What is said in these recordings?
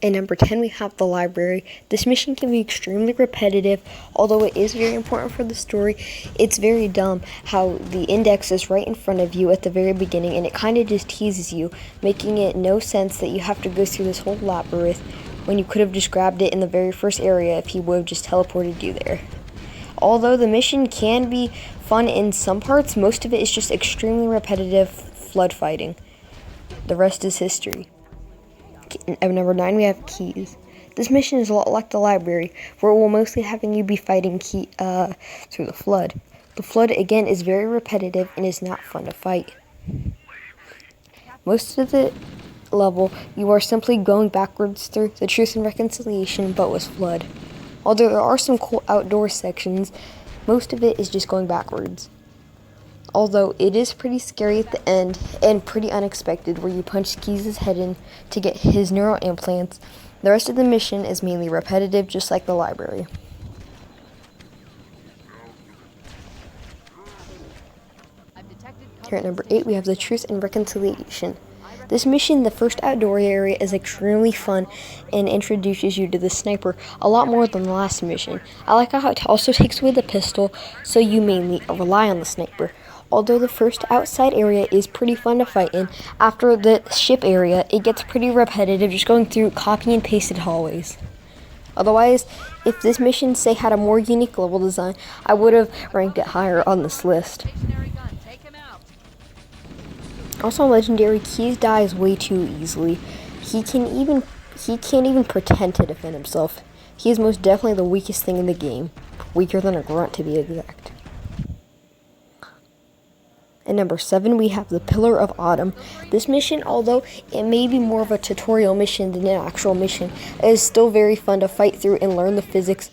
And number 10, we have the library. This mission can be extremely repetitive, although it is very important for the story. It's very dumb how the index is right in front of you at the very beginning, and it kind of just teases you, making it no sense that you have to go through this whole labyrinth when you could have just grabbed it in the very first area if he would have just teleported you there. Although the mission can be fun in some parts, most of it is just extremely repetitive flood fighting. The rest is history. At number 9, we have keys. This mission is a lot like the library, where it will mostly having you be fighting through the flood. The flood, again, is very repetitive and is not fun to fight. Most of the level, you are simply going backwards through the Truth and Reconciliation, but with flood. Although there are some cool outdoor sections, most of it is just going backwards. Although it is pretty scary at the end and pretty unexpected, where you punch Keys' head in to get his neural implants. The rest of the mission is mainly repetitive, just like the library. Here at number 8, we have the Truth and Reconciliation. This mission, the first outdoor area, is extremely fun and introduces you to the sniper a lot more than the last mission. I like how it also takes away the pistol, so you mainly rely on the sniper. Although the first outside area is pretty fun to fight in, after the ship area, it gets pretty repetitive, just going through copy and pasted hallways. Otherwise, if this mission, say, had a more unique level design, I would have ranked it higher on this list. Also, Legendary, Keys dies way too easily. He can't even pretend to defend himself. He is most definitely the weakest thing in the game. Weaker than a grunt, to be exact. At number 7, we have the Pillar of Autumn. This mission, although it may be more of a tutorial mission than an actual mission, is still very fun to fight through and learn the physics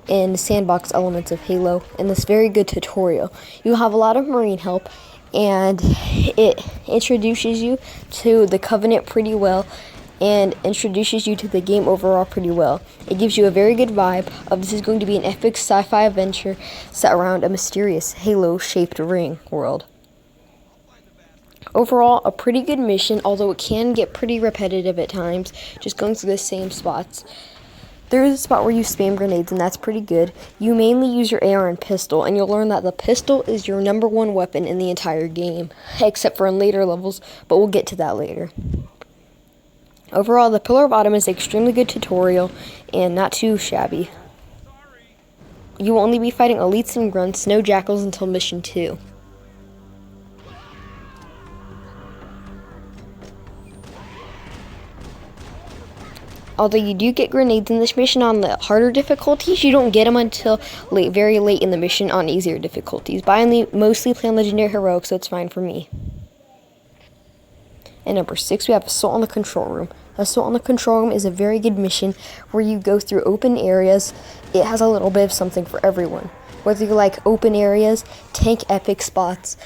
and sandbox elements of Halo in this very good tutorial. You have a lot of Marine help, and it introduces you to the Covenant pretty well and introduces you to the game overall pretty well. It gives you a very good vibe of this is going to be an epic sci-fi adventure set around a mysterious Halo-shaped ring world. Overall, a pretty good mission, although it can get pretty repetitive at times, just going through the same spots. There is a spot where you spam grenades, and that's pretty good. You mainly use your AR and pistol, and you'll learn that the pistol is your number one weapon in the entire game, except for in later levels, but we'll get to that later. Overall, the Pillar of Autumn is an extremely good tutorial, and not too shabby. You will only be fighting elites and grunts, no jackals until mission 2. Although you do get grenades in this mission on the harder difficulties, you don't get them until very late in the mission on easier difficulties. But I mostly play on Legendary Heroic, so it's fine for me. And number 6, we have Assault on the Control Room. Assault on the Control Room is a very good mission where you go through open areas. It has a little bit of something for everyone. Whether you like open areas, tank epic spots,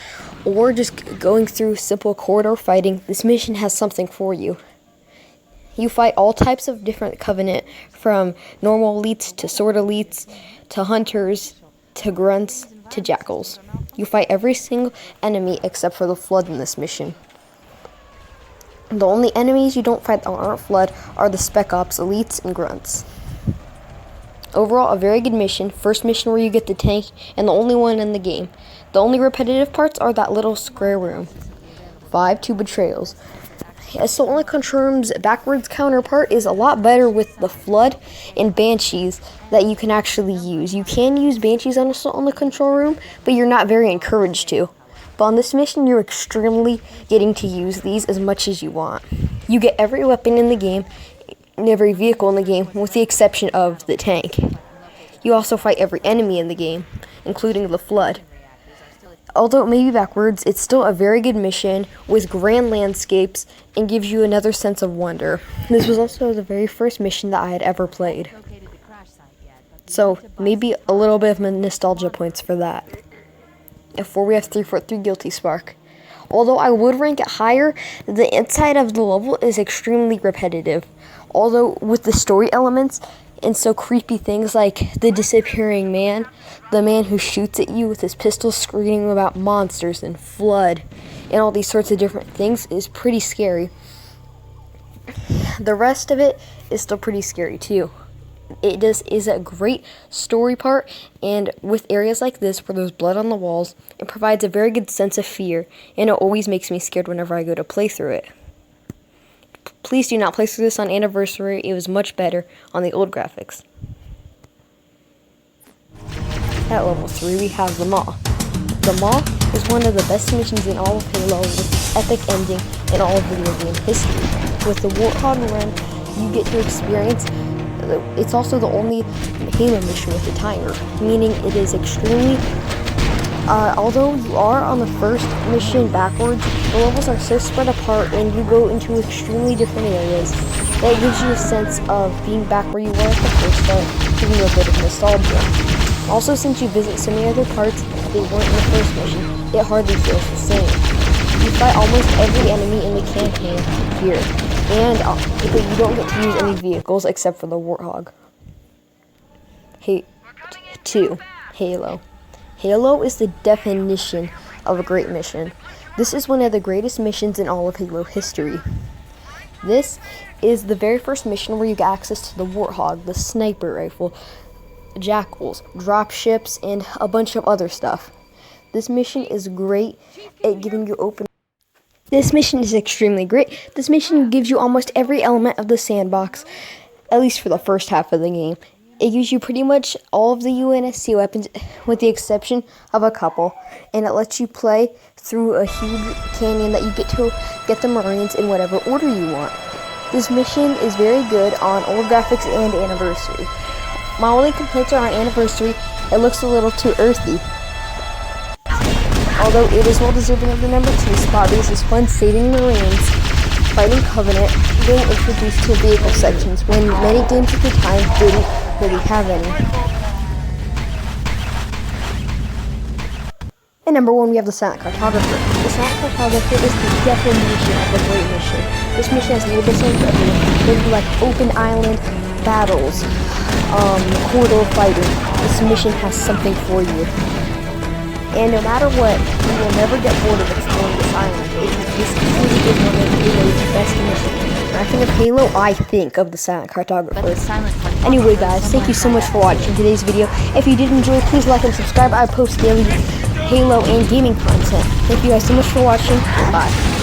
or just going through simple corridor fighting, this mission has something for you. You fight all types of different Covenant, from normal elites to sword elites, to hunters, to grunts, to jackals. You fight every single enemy except for the Flood in this mission. The only enemies you don't fight that aren't Flood are the Spec Ops, elites, and grunts. Overall, a very good mission. First mission where you get the tank, and the only one in the game. The only repetitive parts are that little square room. 5, 2 betrayals. Assault on the Control Room's backwards counterpart is a lot better with the Flood and Banshees that you can actually use. You can use Banshees on Assault on the Control Room, but you're not very encouraged to. But on this mission, you're extremely getting to use these as much as you want. You get every weapon in the game, every vehicle in the game, with the exception of the tank. You also fight every enemy in the game, including the Flood. Although it may be backwards, it's still a very good mission with grand landscapes and gives you another sense of wonder. This was also the very first mission that I had ever played. So maybe a little bit of nostalgia points for that. At 4, we have 343 Guilty Spark. Although I would rank it higher, the inside of the level is extremely repetitive. Although with the story elements, and so creepy things like the disappearing man, the man who shoots at you with his pistol screaming about monsters and Flood, and all these sorts of different things is pretty scary. The rest of it is still pretty scary too. It just is a great story part, and with areas like this where there's blood on the walls, it provides a very good sense of fear, and it always makes me scared whenever I go to play through it. Please do not play through this on Anniversary. It was much better on the old graphics. At level 3 we have the Maw. The Maw is one of the best missions in all of Halo, with its epic ending in all of video game history. With the Warthog run, you get to experience. It's also the only Halo mission with a timer, meaning it is extremely. Although you are on the first mission backwards, the levels are so spread apart and you go into extremely different areas that it gives you a sense of being back where you were at the first start, giving you a bit of nostalgia. Also, since you visit so many other parts that weren't in the first mission, it hardly feels the same. You fight almost every enemy in the campaign here, and but you don't get to use any vehicles except for the Warthog. 2. Halo. Halo is the definition of a great mission. This is one of the greatest missions in all of Halo history. This is the very first mission where you get access to the Warthog, the sniper rifle, jackals, dropships, and a bunch of other stuff. This mission is great at giving you open. This mission is extremely great. This mission gives you almost every element of the sandbox, at least for the first half of the game. It gives you pretty much all of the UNSC weapons, with the exception of a couple, and it lets you play through a huge canyon that you get to get the Marines in whatever order you want. This mission is very good on old graphics and Anniversary. My only complaints are on Anniversary, it looks a little too earthy. Although it is well deserving of the number 2 spot because it's fun saving Marines, fighting Covenant, getting introduced to vehicle sections when many games at the time didn't really have any. And number 1, we have the Silent Cartographer. The Silent Cartographer is the definition of a great mission. This mission has little bits of everything. There'd be like open island battles, corridor fighting. This mission has something for you. And no matter what, you will never get bored of exploring this island. This really is one of Halo's best missions. When I think of Halo, I think of the Silent Cartographer. Anyway guys, thank you so much for watching today's video. If you did enjoy, please like and subscribe. I post daily Halo and gaming content. Thank you guys so much for watching. Bye.